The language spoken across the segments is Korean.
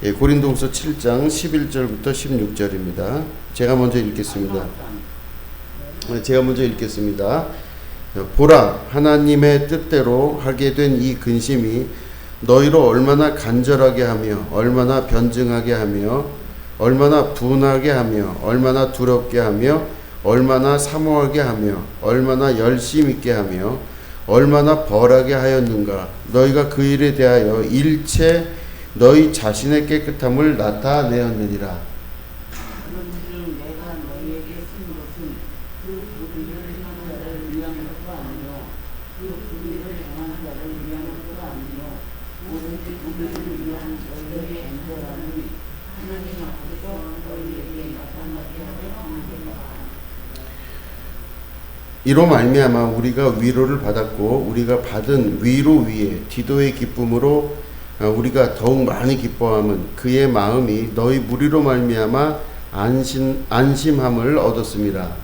예, 고린도후서 7장 11절부터 16절입니다. 제가 먼저 읽겠습니다. 보라, 하나님의 뜻대로 하게 된 이 근심이 너희로 얼마나 간절하게 하며 얼마나 변증하게 하며 얼마나 분하게 하며 얼마나 두렵게 하며 얼마나 사모하게 하며 얼마나 열심 있게 하며 얼마나 벌하게 하였는가. 너희가 그 일에 대하여 일체 너희 자신의 깨끗함을 나타내었느니라. 그런즉 내가 너희에게 쓴 것은 그 불의를 행하는 자를 위한 것도 아니요 그 불의를 행하는 자를 위한 것도 아니요 오로지 우리를 위한 너희의 엔저라니 하나님 앞에서 너희에게 나타나게 하려 함이라. 이로 말미암아 우리가 위로를 받았고 우리가 받은 위로 위에 디도의 기쁨으로 우리가 더욱 많이 기뻐함은 그의 마음이 너희 무리로 말미암아 안심함을 얻었습니다.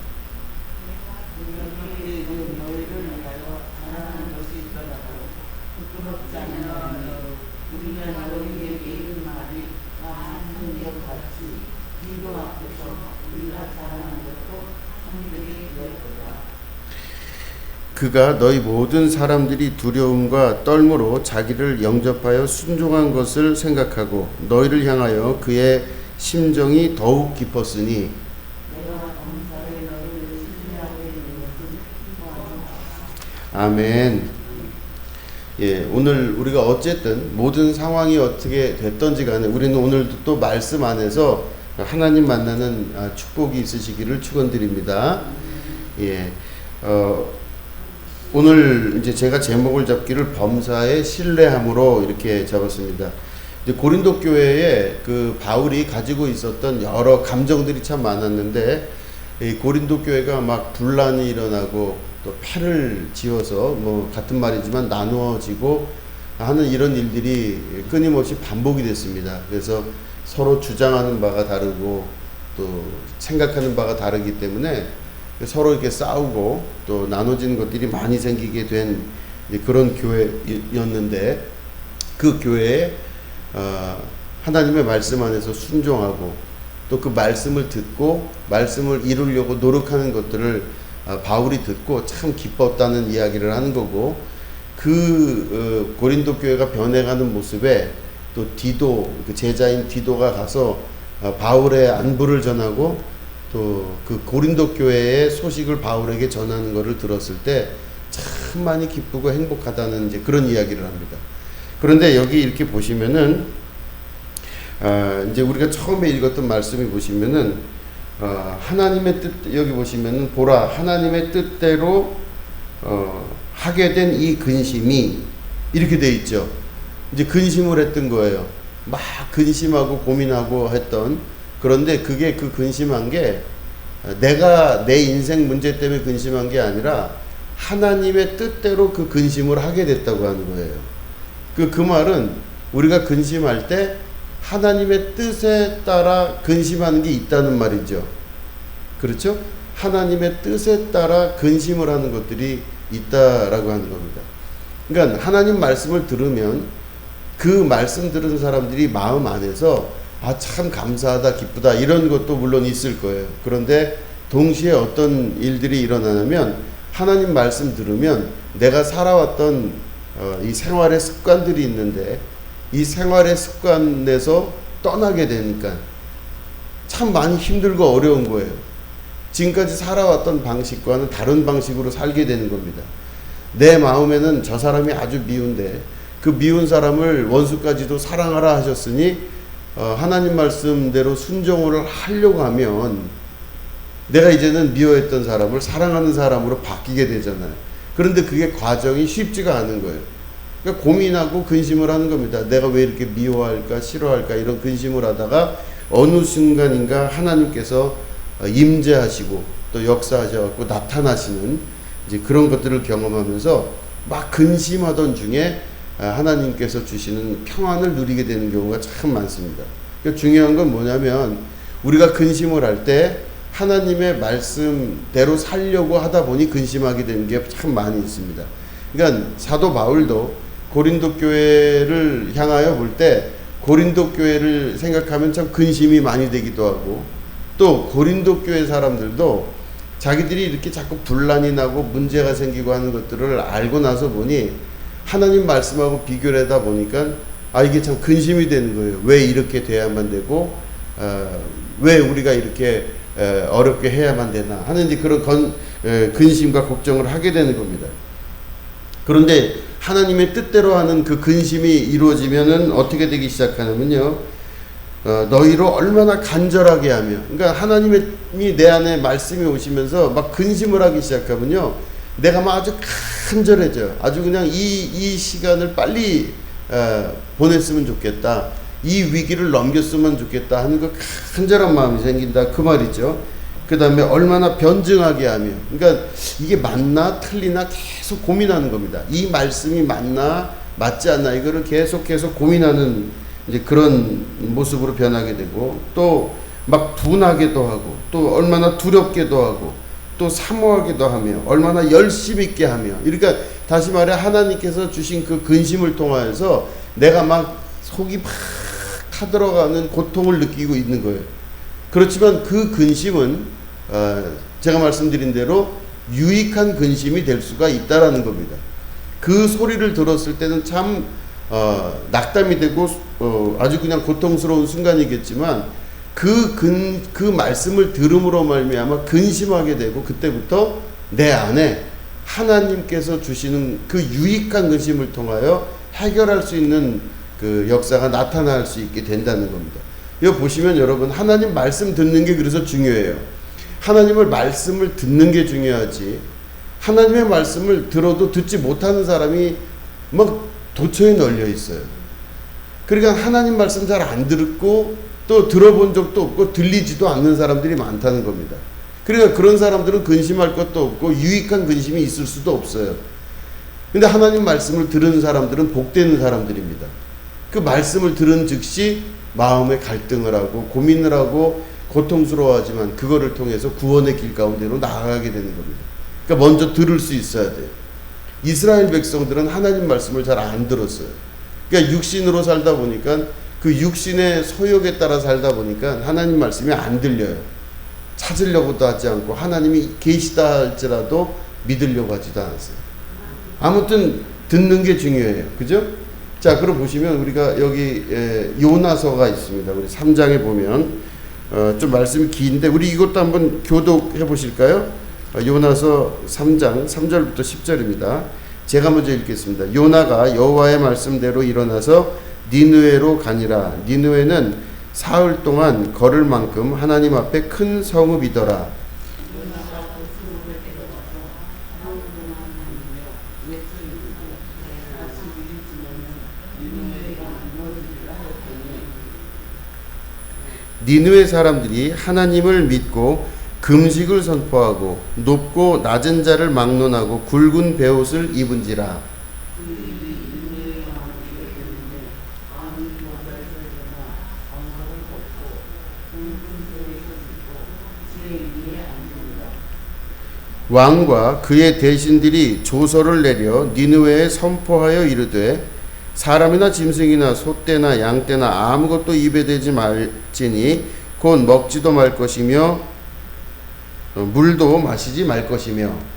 그가 너희 모든 사람들이 두려움과 떨므로 자기를 영접하여 순종한 것을 생각하고 너희를 향하여 그의 심정이 더욱 깊었으니. 아멘. 예, 오늘 우리가 어쨌든 모든 상황이 어떻게 됐던지 간에 우리는 오늘도 또 말씀 안에서 하나님 만나는 축복이 있으시기를 축원드립니다. 예, 오늘 이제 제가 제목을 잡기를 범사의 신뢰함으로 이렇게 잡았습니다. 고린도 교회에 그 바울이 가지고 있었던 여러 감정들이 참 많았는데 이 고린도 교회가 막 분란이 일어나고 또 패를 지어서 뭐 같은 말이지만 나누어지고 하는 이런 일들이 끊임없이 반복이 됐습니다. 그래서 서로 주장하는 바가 다르고 또 생각하는 바가 다르기 때문에 서로 이렇게 싸우고 또 나눠지는 것들이 많이 생기게 된 그런 교회였는데 그 교회에 하나님의 말씀 안에서 순종하고 또 그 말씀을 듣고 말씀을 이루려고 노력하는 것들을 바울이 듣고 참 기뻤다는 이야기를 하는 거고 그 고린도 교회가 변해가는 모습에 또 디도 그 제자인 디도가 가서 바울의 안부를 전하고 또 그 고린도 교회의 소식을 바울에게 전하는 것을 들었을 때 참 많이 기쁘고 행복하다는 이제 그런 이야기를 합니다. 그런데 여기 이렇게 보시면은 이제 우리가 처음에 읽었던 말씀을 보시면은 하나님의 뜻 여기 보시면은 보라 하나님의 뜻대로 하게 된 이 근심이 이렇게 돼 있죠. 이제 근심을 했던 거예요. 막 근심하고 고민하고 했던. 그런데 그게 그 근심한 게 내가 내 인생 문제 때문에 근심한 게 아니라 하나님의 뜻대로 그 근심을 하게 됐다고 하는 거예요. 그 말은 우리가 근심할 때 하나님의 뜻에 따라 근심하는 게 있다는 말이죠. 그렇죠? 하나님의 뜻에 따라 근심을 하는 것들이 있다라고 하는 겁니다. 그러니까 하나님 말씀을 들으면 그 말씀 들은 사람들이 마음 안에서 참 감사하다 기쁘다 이런 것도 물론 있을 거예요. 그런데 동시에 어떤 일들이 일어나냐면 하나님 말씀 들으면 내가 살아왔던 이 생활의 습관들이 있는데 이 생활의 습관에서 떠나게 되니까 참 많이 힘들고 어려운 거예요. 지금까지 살아왔던 방식과는 다른 방식으로 살게 되는 겁니다. 내 마음에는 저 사람이 아주 미운데 그 미운 사람을 원수까지도 사랑하라 하셨으니 하나님 말씀대로 순종을 하려고 하면 내가 이제는 미워했던 사람을 사랑하는 사람으로 바뀌게 되잖아요. 그런데 그게 과정이 쉽지가 않은 거예요. 그러니까 고민하고 근심을 하는 겁니다. 내가 왜 이렇게 미워할까 싫어할까 이런 근심을 하다가 어느 순간인가 하나님께서 임재하시고 또 역사하셔서 나타나시는 이제 그런 것들을 경험하면서 막 근심하던 중에 하나님께서 주시는 평안을 누리게 되는 경우가 참 많습니다. 그러니까 중요한 건 뭐냐면 우리가 근심을 할 때 하나님의 말씀대로 살려고 하다 보니 근심하게 되는 게 참 많이 있습니다. 그러니까 사도 바울도 고린도 교회를 향하여 볼 때 고린도 교회를 생각하면 참 근심이 많이 되기도 하고, 또 고린도 교회 사람들도 자기들이 이렇게 자꾸 분란이 나고 문제가 생기고 하는 것들을 알고 나서 보니 하나님 말씀하고 비교를 하다 보니까 이게 참 근심이 되는 거예요. 왜 이렇게 돼야만 되고 왜 우리가 이렇게 어렵게 해야만 되나 하는 이제 그런 근심과 걱정을 하게 되는 겁니다. 그런데 하나님의 뜻대로 하는 그 근심이 이루어지면은 어떻게 되기 시작하냐면요, 너희로 얼마나 간절하게 하며, 그러니까 하나님이 내 안에 말씀이 오시면서 막 근심을 하기 시작하면요, 내가 막 아주 간절해져. 아주 그냥 이 시간을 빨리 보냈으면 좋겠다. 이 위기를 넘겼으면 좋겠다 하는 그 간절한 마음이 생긴다. 그 말이죠. 그 다음에 얼마나 변증하게 하며, 그러니까 이게 맞나 틀리나 계속 고민하는 겁니다. 이 말씀이 맞나 맞지 않나 이거를 계속해서 고민하는 이제 그런 모습으로 변하게 되고, 또 막 둔하게도 하고, 또 얼마나 두렵게도 하고, 또 사모하기도 하며, 얼마나 열심 있게 하며, 그러니까 다시 말해 하나님께서 주신 그 근심을 통하여서 내가 막 속이 막 타들어가는 고통을 느끼고 있는 거예요. 그렇지만 그 근심은 제가 말씀드린 대로 유익한 근심이 될 수가 있다라는 겁니다. 그 소리를 들었을 때는 참 낙담이 되고 아주 그냥 고통스러운 순간이겠지만 그 말씀을 들음으로 말미암아 근심하게 되고, 그때부터 내 안에 하나님께서 주시는 그 유익한 근심을 통하여 해결할 수 있는 그 역사가 나타날 수 있게 된다는 겁니다. 이거 보시면 여러분, 하나님 말씀 듣는 게 그래서 중요해요. 하나님을 말씀을 듣는 게 중요하지, 하나님의 말씀을 들어도 듣지 못하는 사람이 막 도처에 널려 있어요. 그러니까 하나님 말씀 잘 안 듣고 또 들어본 적도 없고 들리지도 않는 사람들이 많다는 겁니다. 그러니까 그런 사람들은 근심할 것도 없고 유익한 근심이 있을 수도 없어요. 근데 하나님 말씀을 들은 사람들은 복되는 사람들입니다. 그 말씀을 들은 즉시 마음의 갈등을 하고 고민을 하고 고통스러워하지만 그거를 통해서 구원의 길 가운데로 나아가게 되는 겁니다. 그러니까 먼저 들을 수 있어야 돼요. 이스라엘 백성들은 하나님 말씀을 잘 안 들었어요. 그러니까 육신으로 살다 보니까, 그 육신의 소욕에 따라 살다 보니까 하나님 말씀이 안 들려요. 찾으려고도 하지 않고 하나님이 계시다 할지라도 믿으려고 하지도 않았어요. 아무튼 듣는 게 중요해요. 그죠? 자, 그럼 보시면 우리가 여기 요나서가 있습니다. 우리 3장에 보면 좀 말씀이 긴데 우리 이것도 한번 교독해 보실까요? 요나서 3장 3절부터 10절입니다. 제가 먼저 읽겠습니다. 요나가 여호와의 말씀대로 일어나서 니느웨로 가니라. 니느웨는 사흘 동안 걸을 만큼 하나님 앞에 큰 성읍이더라. 니느웨 사람들이 하나님을 믿고 금식을 선포하고 높고 낮은 자를 막론하고 굵은 베옷을 입은지라. 왕과 그의 대신들이 조서를 내려 니느웨에 선포하여 이르되 사람이나 짐승이나 소떼나 양떼나 아무것도 입에 대지 말지니 곧 먹지도 말 것이며 물도 마시지 말 것이며.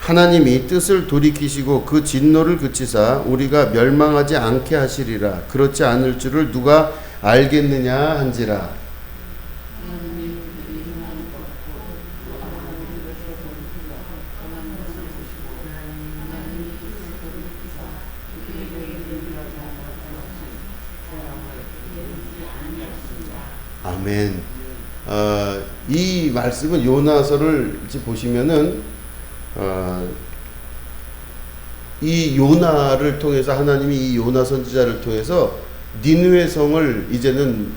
하나님이 뜻을 돌이키시고 그 진노를 그치사 우리가 멸망하지 않게 하시리라. 그렇지 않을 줄을 누가 알겠느냐 한지라. 아멘. 이 말씀은 요나서를 이제 보시면은 이 요나를 통해서 하나님이 이 요나 선지자를 통해서 니느웨 성을 이제는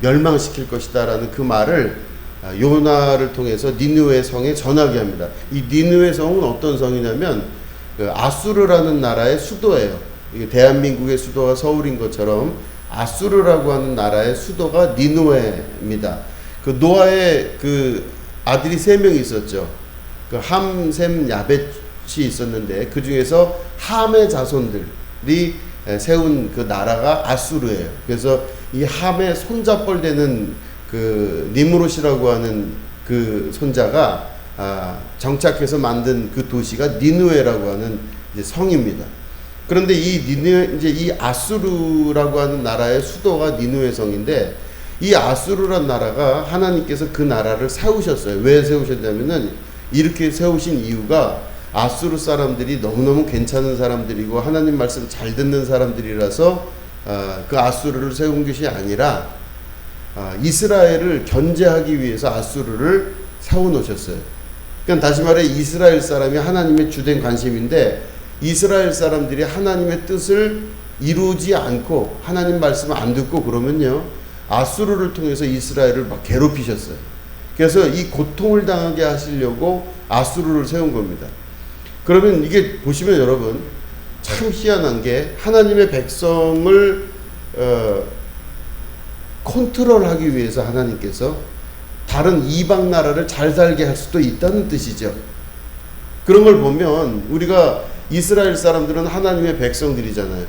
멸망시킬 것이다라는 그 말을 요나를 통해서 니느웨 성에 전하게 합니다. 이 니느웨 성은 어떤 성이냐면 아수르라는 나라의 수도예요. 이게 대한민국의 수도가 서울인 것처럼 아수르라고 하는 나라의 수도가 니누에입니다. 그 노아의 그 아들이 3명이 있었죠. 그 함, 셈, 야벳이 있었는데 그 중에서 함의 자손들이 세운 그 나라가 아수르예요. 그래서 이 함의 손자뻘 되는 그 니무롯이라고 하는 그 손자가 정착해서 만든 그 도시가 니누에라고 하는 이제 성입니다. 그런데 이 니누에, 이제 이 아수르라고 하는 나라의 수도가 니누에 성인데, 이 아수르란 나라가 하나님께서 그 나라를 세우셨어요. 왜 세우셨냐면은 이렇게 세우신 이유가 아수르 사람들이 너무너무 괜찮은 사람들이고 하나님 말씀 잘 듣는 사람들이라서 그 아수르를 세운 것이 아니라 이스라엘을 견제하기 위해서 아수르를 세워 놓으셨어요. 그러니까 다시 말해 이스라엘 사람이 하나님의 주된 관심인데, 이스라엘 사람들이 하나님의 뜻을 이루지 않고 하나님 말씀을 안 듣고 그러면요, 아수르를 통해서 이스라엘을 막 괴롭히셨어요. 그래서 이 고통을 당하게 하시려고 아수르를 세운 겁니다. 그러면 이게 보시면 여러분 참 희한한 게, 하나님의 백성을 컨트롤하기 위해서 하나님께서 다른 이방 나라를 잘 살게 할 수도 있다는 뜻이죠. 그런 걸 보면 우리가 이스라엘 사람들은 하나님의 백성들이잖아요.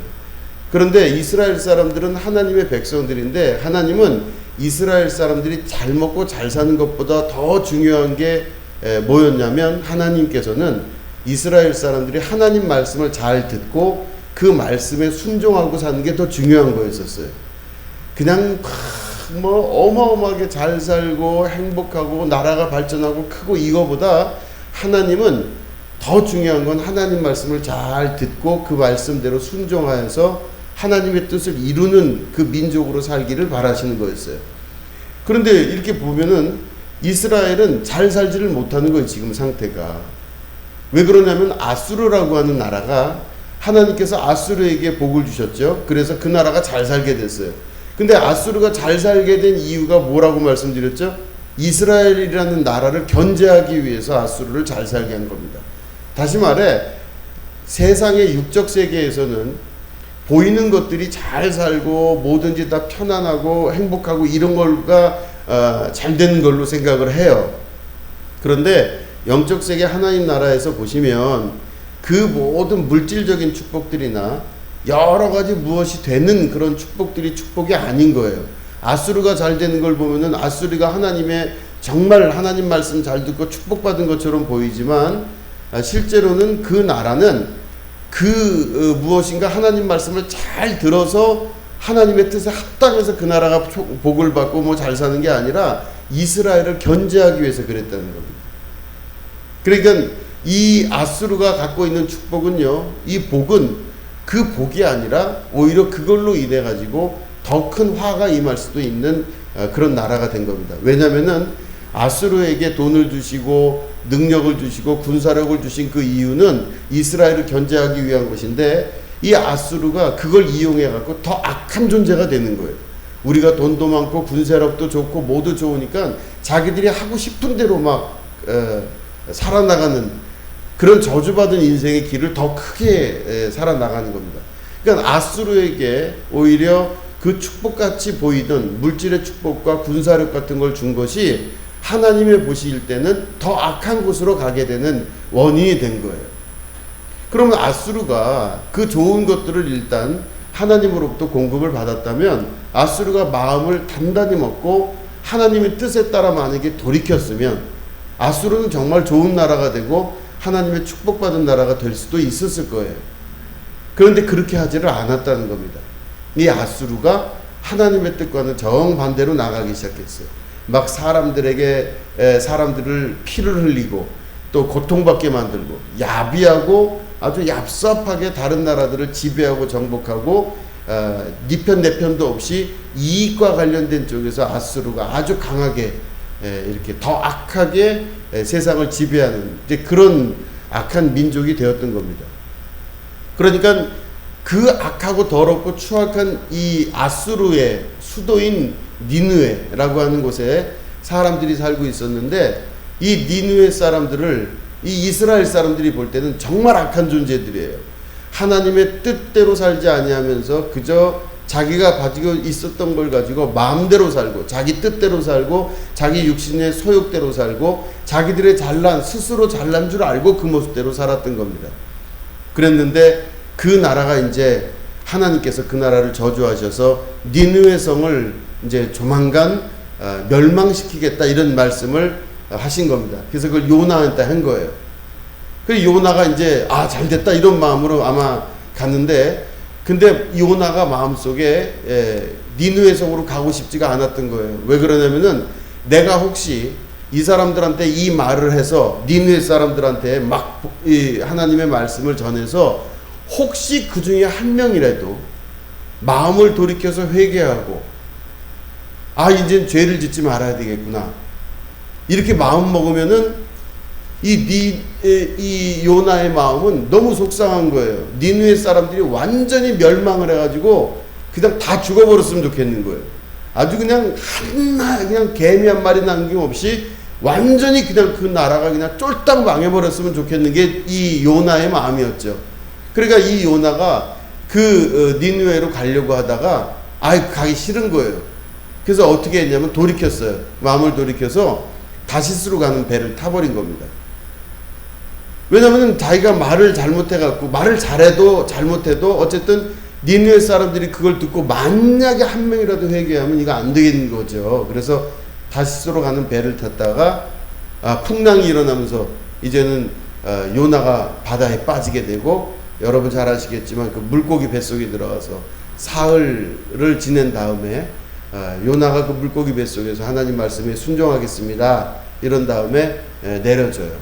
그런데 이스라엘 사람들은 하나님의 백성들인데, 하나님은 이스라엘 사람들이 잘 먹고 잘 사는 것보다 더 중요한 게 뭐였냐면, 하나님께서는 이스라엘 사람들이 하나님 말씀을 잘 듣고 그 말씀에 순종하고 사는 게 더 중요한 거였었어요. 그냥 뭐 어마어마하게 잘 살고 행복하고 나라가 발전하고 크고 이거보다 하나님은 더 중요한 건 하나님 말씀을 잘 듣고 그 말씀대로 순종하여서 하나님의 뜻을 이루는 그 민족으로 살기를 바라시는 거였어요. 그런데 이렇게 보면은 이스라엘은 잘 살지를 못하는 거예요, 지금 상태가. 왜 그러냐면 아수르라고 하는 나라가, 하나님께서 아수르에게 복을 주셨죠. 그래서 그 나라가 잘 살게 됐어요. 근데 아수르가 잘 살게 된 이유가 뭐라고 말씀드렸죠? 이스라엘이라는 나라를 견제하기 위해서 아수르를 잘 살게 한 겁니다. 다시 말해 세상의 육적 세계에서는 보이는 것들이 잘 살고 뭐든지 다 편안하고 행복하고 이런 걸가 잘 되는 걸로 생각을 해요. 그런데 영적 세계 하나님 나라에서 보시면 그 모든 물질적인 축복들이나 여러 가지 무엇이 되는 그런 축복들이 축복이 아닌 거예요. 아수르가 잘 되는 걸 보면은 아수르가 하나님의 정말 하나님 말씀 잘 듣고 축복받은 것처럼 보이지만, 실제로는 그 나라는 무엇인가 하나님 말씀을 잘 들어서 하나님의 뜻에 합당해서 그 나라가 복을 받고 뭐 잘 사는 게 아니라 이스라엘을 견제하기 위해서 그랬다는 겁니다. 그러니까 이 아수르가 갖고 있는 축복은요, 이 복은 그 복이 아니라 오히려 그걸로 인해 가지고 더 큰 화가 임할 수도 있는 그런 나라가 된 겁니다. 왜냐면은 아수르에게 돈을 주시고 능력을 주시고 군사력을 주신 그 이유는 이스라엘을 견제하기 위한 것인데, 이 아수르가 그걸 이용해 갖고 더 악한 존재가 되는 거예요. 우리가 돈도 많고 군사력도 좋고 모두 좋으니까 자기들이 하고 싶은 대로 막 살아나가는 그런 저주받은 인생의 길을 더 크게 살아나가는 겁니다. 그러니까 아수르에게 오히려 그 축복같이 보이던 물질의 축복과 군사력 같은 걸 준 것이 하나님의 보실 때는 더 악한 곳으로 가게 되는 원인이 된 거예요. 그러면 아수르가 그 좋은 것들을 일단 하나님으로부터 공급을 받았다면, 아수르가 마음을 단단히 먹고 하나님의 뜻에 따라 만약에 돌이켰으면 아수르는 정말 좋은 나라가 되고 하나님의 축복받은 나라가 될 수도 있었을 거예요. 그런데 그렇게 하지를 않았다는 겁니다. 이 아수르가 하나님의 뜻과는 정반대로 나가기 시작했어요. 막 사람들을 피를 흘리고 또 고통받게 만들고 야비하고 아주 얍삽하게 다른 나라들을 지배하고 정복하고 니 편 내 편도 없이 이익과 관련된 쪽에서 아수르가 아주 강하게 이렇게 더 악하게 세상을 지배하는 이제 그런 악한 민족이 되었던 겁니다. 그러니까 그 악하고 더럽고 추악한 이 아수르의 수도인 니느웨라고 하는 곳에 사람들이 살고 있었는데, 이 니느웨 사람들을 이 이스라엘 사람들이 볼 때는 정말 악한 존재들이에요. 하나님의 뜻대로 살지 아니하면서 그저 자기가 가지고 있었던 걸 가지고 마음대로 살고 자기 뜻대로 살고 자기 육신의 소욕대로 살고 자기들의 스스로 잘난 줄 알고 그 모습대로 살았던 겁니다. 그랬는데 그 나라가 이제 하나님께서 그 나라를 저주하셔서 니느웨 성을 이제 조만간 멸망시키겠다 이런 말씀을 하신 겁니다. 그래서 그걸 요나한테 한 거예요. 그 요나가 이제 잘됐다 이런 마음으로 아마 갔는데 근데 요나가 마음속에 니느웨 성으로 가고 싶지가 않았던 거예요. 왜 그러냐면은 내가 혹시 이 사람들한테 이 말을 해서 니느웨 사람들한테 막 이 하나님의 말씀을 전해서 혹시 그 중에 한 명이라도 마음을 돌이켜서 회개하고 이젠 죄를 짓지 말아야 되겠구나 이렇게 마음 먹으면은 이 요나의 마음은 너무 속상한 거예요. 니느웨 사람들이 완전히 멸망을 해가지고 그냥 다 죽어버렸으면 좋겠는 거예요. 아주 그냥 그냥 개미 한 마리 남김없이 완전히 그냥 그 나라가 그냥 쫄딱 망해버렸으면 좋겠는 게 이 요나의 마음이었죠. 그러니까 이 요나가 그 니느웨로 가려고 하다가 가기 싫은 거예요. 그래서 어떻게 했냐면 돌이켰어요. 마음을 돌이켜서 다시스로 가는 배를 타버린 겁니다. 왜냐하면 자기가 말을 잘못해갖고 말을 잘해도 잘못해도 어쨌든 니느웨 사람들이 그걸 듣고 만약에 한 명이라도 회개하면 이거 안 되겠는 거죠. 그래서 다시스로 가는 배를 탔다가 풍랑이 일어나면서 이제는 요나가 바다에 빠지게 되고 여러분 잘 아시겠지만 그 물고기 뱃속에 들어가서 사흘을 지낸 다음에 요나가 그 물고기 뱃속에서 하나님 말씀에 순종하겠습니다 이런 다음에 내려져요.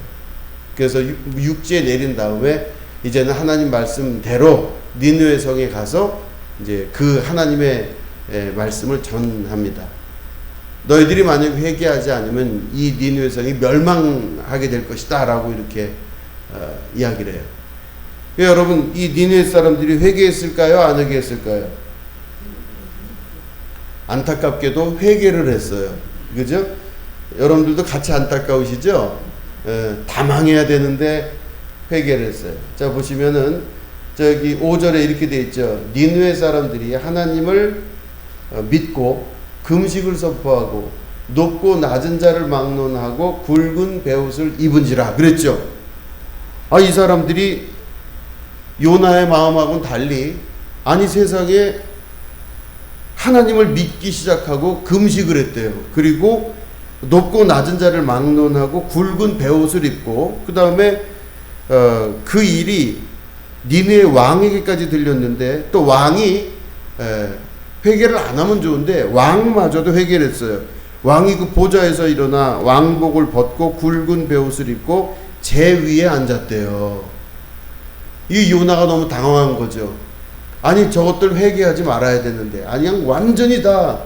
그래서 육지에 내린 다음에 이제는 하나님 말씀대로 니느웨 성에 가서 이제 그 하나님의 말씀을 전합니다. 너희들이 만약 회개하지 않으면 이 니느웨 성이 멸망하게 될 것이다 라고 이렇게 이야기를 해요. 여러분 이 니느웨 사람들이 회개했을까요? 안 회개했을까요? 안타깝게도 회개를 했어요. 그죠? 여러분들도 같이 안타까우시죠? 다 망해야 되는데 회개를 했어요. 자 보시면은 저기 5절에 이렇게 돼 있죠. 니느웨 사람들이 하나님을 믿고 금식을 선포하고 높고 낮은 자를 막론하고 굵은 베옷을 입은지라 그랬죠. 이 사람들이 요나의 마음하고는 달리 세상에 하나님을 믿기 시작하고 금식을 했대요. 그리고 높고 낮은 자를 막론하고 굵은 베옷을 입고 그 다음에 그 일이 니느웨 왕에게까지 들렸는데 또 왕이 회개를 안 하면 좋은데 왕마저도 회개를 했어요. 왕이 그 보좌에서 일어나 왕복을 벗고 굵은 베옷을 입고 제 위에 앉았대요. 이 요나가 너무 당황한 거죠. 저것들 회개하지 말아야 되는데 그냥 완전히 다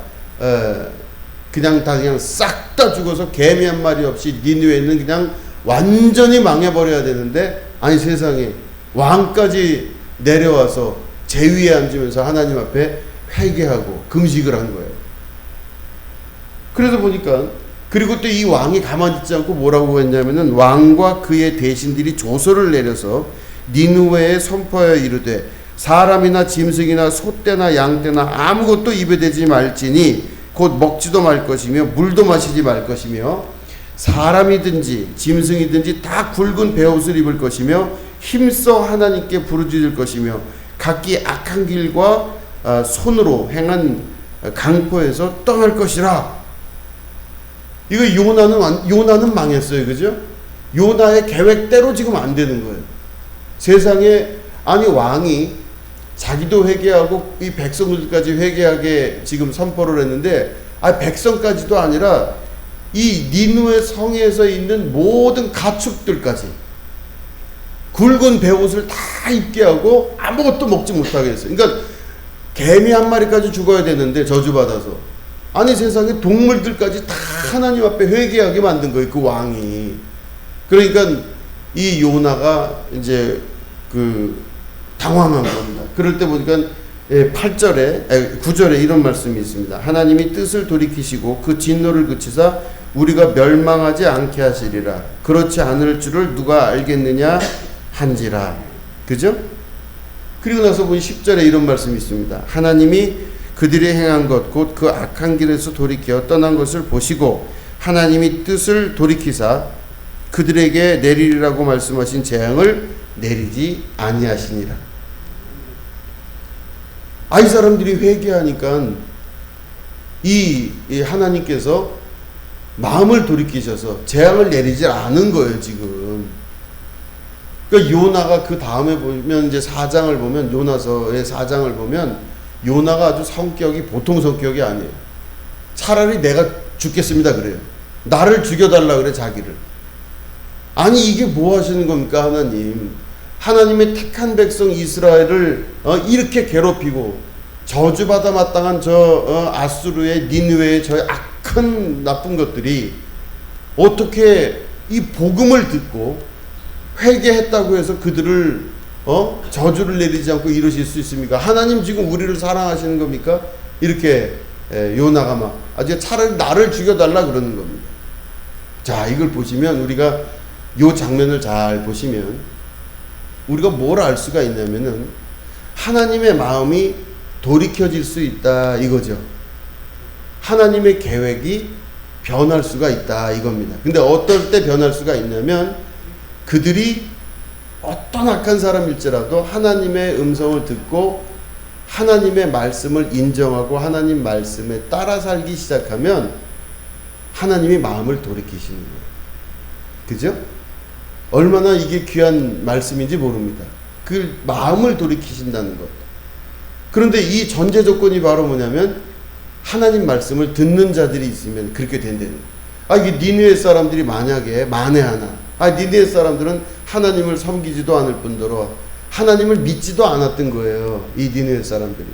그냥 싹 다 죽어서 개미 한 마리 없이 니느웨는 그냥 완전히 망해버려야 되는데 세상에 왕까지 내려와서 제 위에 앉으면서 하나님 앞에 회개하고 금식을 한 거예요. 그래서 보니까 그리고 또 이 왕이 가만히 있지 않고 뭐라고 했냐면은 왕과 그의 대신들이 조서를 내려서 니느웨에 선포하여 이르되 사람이나 짐승이나 소떼나 양떼나 아무것도 입에 대지 말지니 곧 먹지도 말 것이며 물도 마시지 말 것이며 사람이든지 짐승이든지 다 굵은 베옷을 입을 것이며 힘써 하나님께 부르짖을 것이며 각기 악한 길과 손으로 행한 강포에서 떠날 것이라. 이거 요나는 망했어요. 그죠? 요나의 계획대로 지금 안 되는 거예요. 세상에 왕이 자기도 회개하고 이 백성들까지 회개하게 지금 선포를 했는데 백성까지도 아니라 이 니느웨 성에서 있는 모든 가축들까지 굵은 베옷을 다 입게 하고 아무것도 먹지 못하게 했어요. 그러니까 개미 한 마리까지 죽어야 되는데 저주받아서 세상에 동물들까지 다 하나님 앞에 회개하게 만든 거예요. 그 왕이. 그러니까 이 요나가 이제 당황한 겁니다. 그럴 때 보니까 9절에 이런 말씀이 있습니다. 하나님이 뜻을 돌이키시고 그 진노를 그치사 우리가 멸망하지 않게 하시리라. 그렇지 않을 줄을 누가 알겠느냐 한지라. 그죠? 그리고 나서 보니 10절에 이런 말씀이 있습니다. 하나님이 그들이 행한 것 곧 그 악한 길에서 돌이켜 떠난 것을 보시고 하나님이 뜻을 돌이키사 그들에게 내리리라고 말씀하신 재앙을 내리지 아니하시니라. 이 사람들이 회개하니까 이 하나님께서 마음을 돌이키셔서 재앙을 내리지 않은 거예요, 지금. 그러니까 요나가 그 다음에 보면 이제 4장을 보면, 요나서의 4장을 보면 요나가 아주 성격이 보통 성격이 아니에요. 차라리 내가 죽겠습니다 그래요. 나를 죽여달라 그래, 자기를. 아니 이게 뭐 하시는 겁니까, 하나님? 하나님의 택한 백성 이스라엘을 이렇게 괴롭히고 저주받아 마땅한 아수르의 니느웨의 저 악한 나쁜 것들이 어떻게 이 복음을 듣고 회개했다고 해서 그들을 저주를 내리지 않고 이러실 수 있습니까? 하나님 지금 우리를 사랑하시는 겁니까? 이렇게 요나가 막 아주 차라리 나를 죽여달라 그러는 겁니다. 자, 이걸 보시면 우리가 요 장면을 잘 보시면 우리가 뭘 알 수가 있냐면은 하나님의 마음이 돌이켜질 수 있다 이거죠. 하나님의 계획이 변할 수가 있다 이겁니다. 근데 어떨 때 변할 수가 있냐면 그들이 어떤 악한 사람일지라도 하나님의 음성을 듣고 하나님의 말씀을 인정하고 하나님 말씀에 따라 살기 시작하면 하나님이 마음을 돌이키시는 거예요. 그죠? 얼마나 이게 귀한 말씀인지 모릅니다. 그 마음을 돌이키신다는 것. 그런데 이 전제 조건이 바로 뭐냐면 하나님 말씀을 듣는 자들이 있으면 그렇게 된다는 거예요. 이게 니느웨 사람들이 만약에 만에 하나 니느웨 사람들은 하나님을 섬기지도 않을 뿐더러 하나님을 믿지도 않았던 거예요. 이 니느웨 사람들이.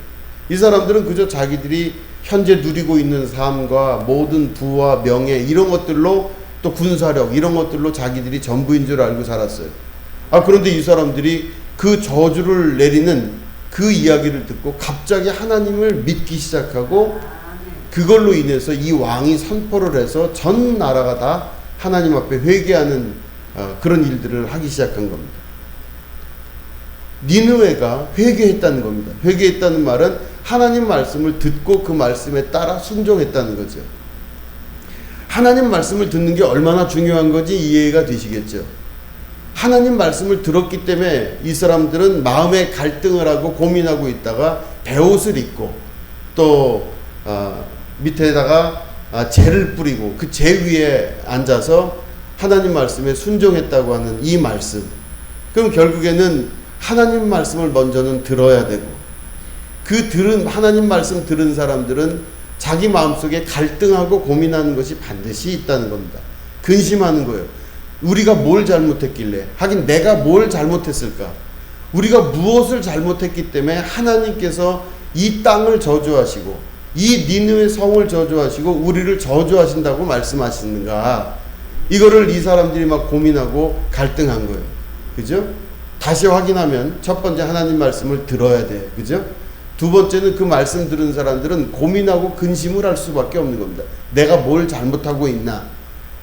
이 사람들은 그저 자기들이 현재 누리고 있는 삶과 모든 부와 명예 이런 것들로 또 군사력 이런 것들로 자기들이 전부인 줄 알고 살았어요. 그런데 이 사람들이 그 저주를 내리는 그 이야기를 듣고 갑자기 하나님을 믿기 시작하고 그걸로 인해서 이 왕이 선포를 해서 전 나라가 다 하나님 앞에 회개하는 그런 일들을 하기 시작한 겁니다. 니느웨가 회개했다는 겁니다. 회개했다는 말은 하나님 말씀을 듣고 그 말씀에 따라 순종했다는 거죠. 하나님 말씀을 듣는 게 얼마나 중요한 건지 이해가 되시겠죠. 하나님 말씀을 들었기 때문에 이 사람들은 마음에 갈등을 하고 고민하고 있다가 베옷을 입고 또 밑에다가 재를 뿌리고 그 재 위에 앉아서 하나님 말씀에 순종했다고 하는 이 말씀. 그럼 결국에는 하나님 말씀을 먼저는 들어야 되고 하나님 말씀 들은 사람들은 자기 마음속에 갈등하고 고민하는 것이 반드시 있다는 겁니다. 근심하는 거예요. 우리가 뭘 잘못했길래, 하긴 내가 뭘 잘못했을까? 우리가 무엇을 잘못했기 때문에 하나님께서 이 땅을 저주하시고 이 니느웨 성을 저주하시고 우리를 저주하신다고 말씀하시는가? 이거를 이 사람들이 막 고민하고 갈등한 거예요. 그죠? 다시 확인하면 첫 번째 하나님 말씀을 들어야 돼요. 그죠? 두 번째는 그 말씀 들은 사람들은 고민하고 근심을 할 수밖에 없는 겁니다. 내가 뭘 잘못하고 있나?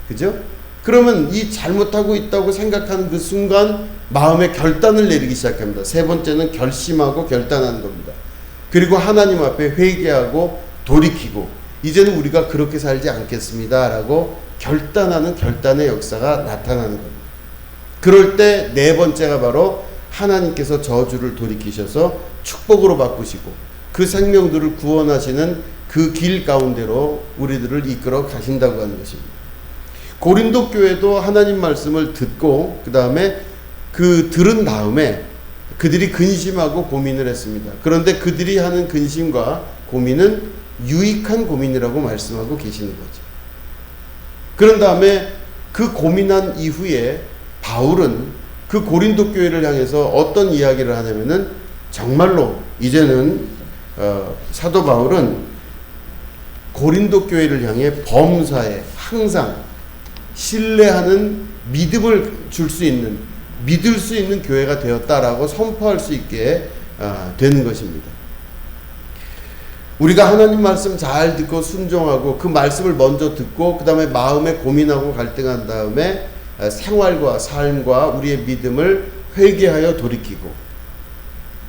그죠? 그러면 이 잘못하고 있다고 생각하는 그 순간 마음의 결단을 내리기 시작합니다. 세 번째는 결심하고 결단하는 겁니다. 그리고 하나님 앞에 회개하고 돌이키고 이제는 우리가 그렇게 살지 않겠습니다 라고 결단하는 결단의 역사가 나타나는 겁니다. 그럴 때 네 번째가 바로 하나님께서 저주를 돌이키셔서 축복으로 바꾸시고 그 생명들을 구원하시는 그 길 가운데로 우리들을 이끌어 가신다고 하는 것입니다. 고린도 교회도 하나님 말씀을 듣고 그 다음에 들은 다음에 그들이 근심하고 고민을 했습니다. 그런데 그들이 하는 근심과 고민은 유익한 고민이라고 말씀하고 계시는 거죠. 그런 다음에 그 고민한 이후에 바울은 그 고린도 교회를 향해서 어떤 이야기를 하냐면은 정말로 이제는 사도 바울은 고린도 교회를 향해 범사에 항상 신뢰하는 믿음을 줄 수 있는 믿을 수 있는 교회가 되었다라고 선포할 수 있게 되는 것입니다. 우리가 하나님 말씀 잘 듣고 순종하고 그 말씀을 먼저 듣고 그 다음에 마음에 고민하고 갈등한 다음에 생활과 삶과 우리의 믿음을 회개하여 돌이키고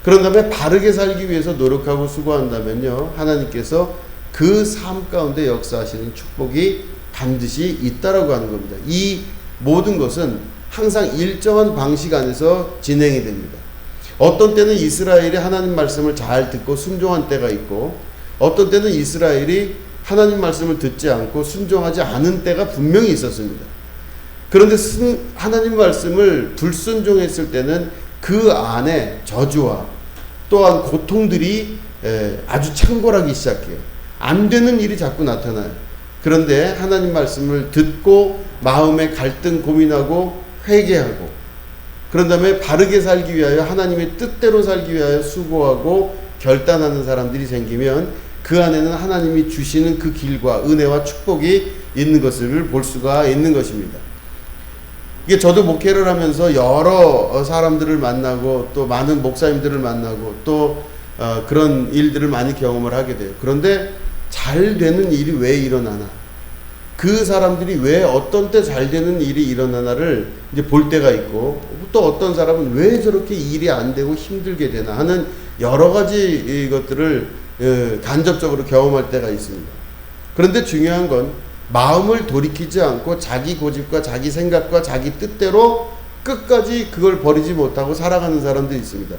그런 다음에 바르게 살기 위해서 노력하고 수고한다면요, 하나님께서 그 삶 가운데 역사하시는 축복이 반드시 있다라고 하는 겁니다. 이 모든 것은 항상 일정한 방식 안에서 진행이 됩니다. 어떤 때는 이스라엘이 하나님 말씀을 잘 듣고 순종한 때가 있고, 어떤 때는 이스라엘이 하나님 말씀을 듣지 않고 순종하지 않은 때가 분명히 있었습니다. 그런데 하나님 말씀을 불순종했을 때는 그 안에 저주와 또한 고통들이 아주 창궐하기 시작해요. 안 되는 일이 자꾸 나타나요. 그런데 하나님 말씀을 듣고 마음의 갈등 고민하고 회개하고, 그런 다음에 바르게 살기 위하여 하나님의 뜻대로 살기 위하여 수고하고 결단하는 사람들이 생기면 그 안에는 하나님이 주시는 그 길과 은혜와 축복이 있는 것을 볼 수가 있는 것입니다. 이게 저도 목회를 하면서 여러 사람들을 만나고 또 많은 목사님들을 만나고 또 그런 일들을 많이 경험을 하게 돼요. 그런데 잘 되는 일이 왜 일어나나, 그 사람들이 왜 어떤 때 잘 되는 일이 일어나나를 이제 볼 때가 있고, 또 어떤 사람은 왜 저렇게 일이 안 되고 힘들게 되나 하는 여러 가지 것들을 간접적으로 경험할 때가 있습니다. 그런데 중요한 건 마음을 돌이키지 않고 자기 고집과 자기 생각과 자기 뜻대로 끝까지 그걸 버리지 못하고 살아가는 사람들이 있습니다.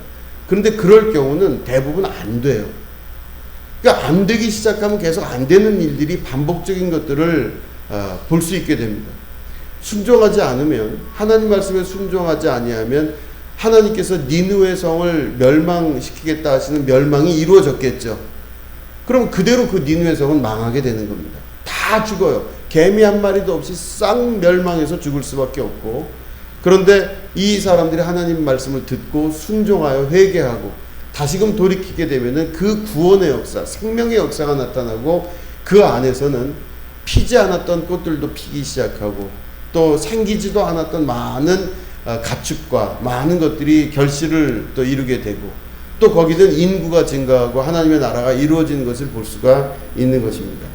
그런데 그럴 경우는 대부분 안 돼요. 그러니까 안 되기 시작하면 계속 안 되는 일들이 반복적인 것들을 볼 수 있게 됩니다. 순종하지 않으면, 하나님 말씀에 순종하지 아니하면 하나님께서 니느웨 성을 멸망시키겠다 하시는 멸망이 이루어졌겠죠. 그럼 그대로 그 니느웨 성은 망하게 되는 겁니다. 다 죽어요. 개미 한 마리도 없이 싹 멸망해서 죽을 수밖에 없고, 그런데 이 사람들이 하나님 말씀을 듣고 순종하여 회개하고 다시금 돌이키게 되면은 그 구원의 역사, 생명의 역사가 나타나고, 그 안에서는 피지 않았던 꽃들도 피기 시작하고 또 생기지도 않았던 많은 가축과 많은 것들이 결실을 또 이루게 되고, 또 거기는 인구가 증가하고 하나님의 나라가 이루어지는 것을 볼 수가 있는 것입니다.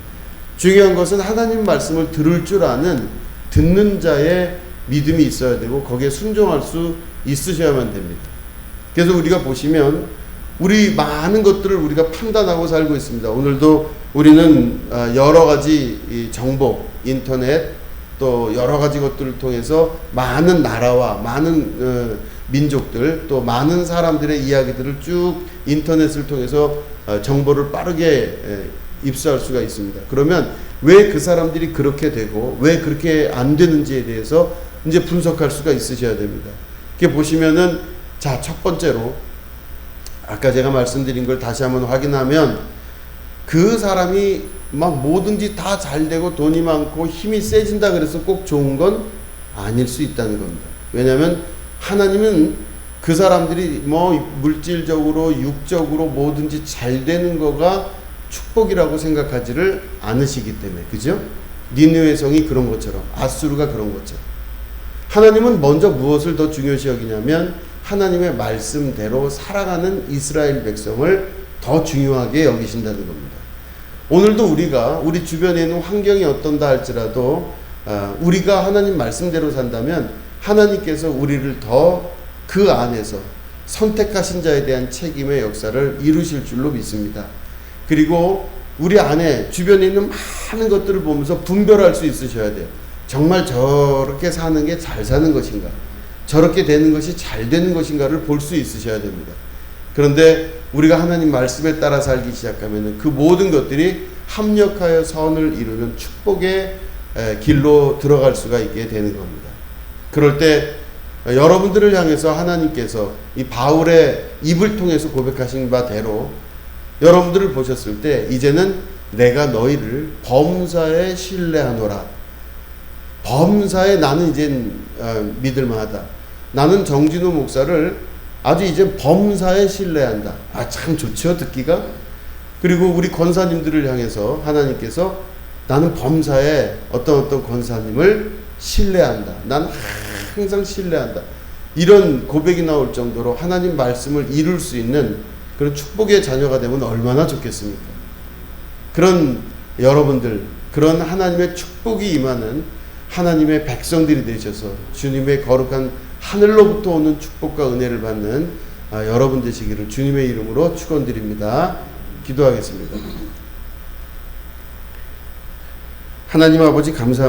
중요한 것은 하나님 말씀을 들을 줄 아는 듣는 자의 믿음이 있어야 되고 거기에 순종할 수 있으셔야만 됩니다. 그래서 우리가 보시면 우리 많은 것들을 우리가 판단하고 살고 있습니다. 오늘도 우리는 여러 가지 정보, 인터넷, 또 여러 가지 것들을 통해서 많은 나라와 많은 민족들, 또 많은 사람들의 이야기들을 쭉 인터넷을 통해서 정보를 빠르게 입수할 수가 있습니다. 그러면 왜 그 사람들이 그렇게 되고 왜 그렇게 안 되는지에 대해서 이제 분석할 수가 있으셔야 됩니다. 이렇게 보시면은, 자, 첫 번째로 아까 제가 말씀드린 걸 다시 한번 확인하면, 그 사람이 막 뭐든지 다 잘 되고 돈이 많고 힘이 세진다 그래서 꼭 좋은 건 아닐 수 있다는 겁니다. 왜냐하면 하나님은 그 사람들이 뭐 물질적으로 육적으로 뭐든지 잘 되는 거가 축복이라고 생각하지를 않으시기 때문에, 그죠? 니느웨 성이 그런 것처럼, 아수르가 그런 것처럼, 하나님은 먼저 무엇을 더 중요시 여기냐면 하나님의 말씀대로 살아가는 이스라엘 백성을 더 중요하게 여기신다는 겁니다. 오늘도 우리가 우리 주변에 있는 환경이 어떤다 할지라도 우리가 하나님 말씀대로 산다면 하나님께서 우리를 더 그 안에서 선택하신 자에 대한 책임의 역사를 이루실 줄로 믿습니다. 그리고 우리 안에 주변에 있는 많은 것들을 보면서 분별할 수 있으셔야 돼요. 정말 저렇게 사는 게 잘 사는 것인가, 저렇게 되는 것이 잘 되는 것인가를 볼 수 있으셔야 됩니다. 그런데 우리가 하나님 말씀에 따라 살기 시작하면 그 모든 것들이 합력하여 선을 이루는 축복의 길로 들어갈 수가 있게 되는 겁니다. 그럴 때 여러분들을 향해서 하나님께서 이 바울의 입을 통해서 고백하신 바대로 여러분들을 보셨을 때, 이제는 내가 너희를 범사에 신뢰하노라. 범사에 나는 이젠 믿을만하다. 나는 정진우 목사를 아주 이제 범사에 신뢰한다. 아, 참 좋죠, 듣기가. 그리고 우리 권사님들을 향해서 하나님께서 나는 범사에 어떤 권사님을 신뢰한다. 난 항상 신뢰한다. 이런 고백이 나올 정도로 하나님 말씀을 이룰 수 있는 그런 축복의 자녀가 되면 얼마나 좋겠습니까? 그런 여러분들, 그런 하나님의 축복이 임하는 하나님의 백성들이 되셔서 주님의 거룩한 하늘로부터 오는 축복과 은혜를 받는 여러분 되시기를 주님의 이름으로 축원드립니다. 기도하겠습니다. 하나님 아버지 감사합니다.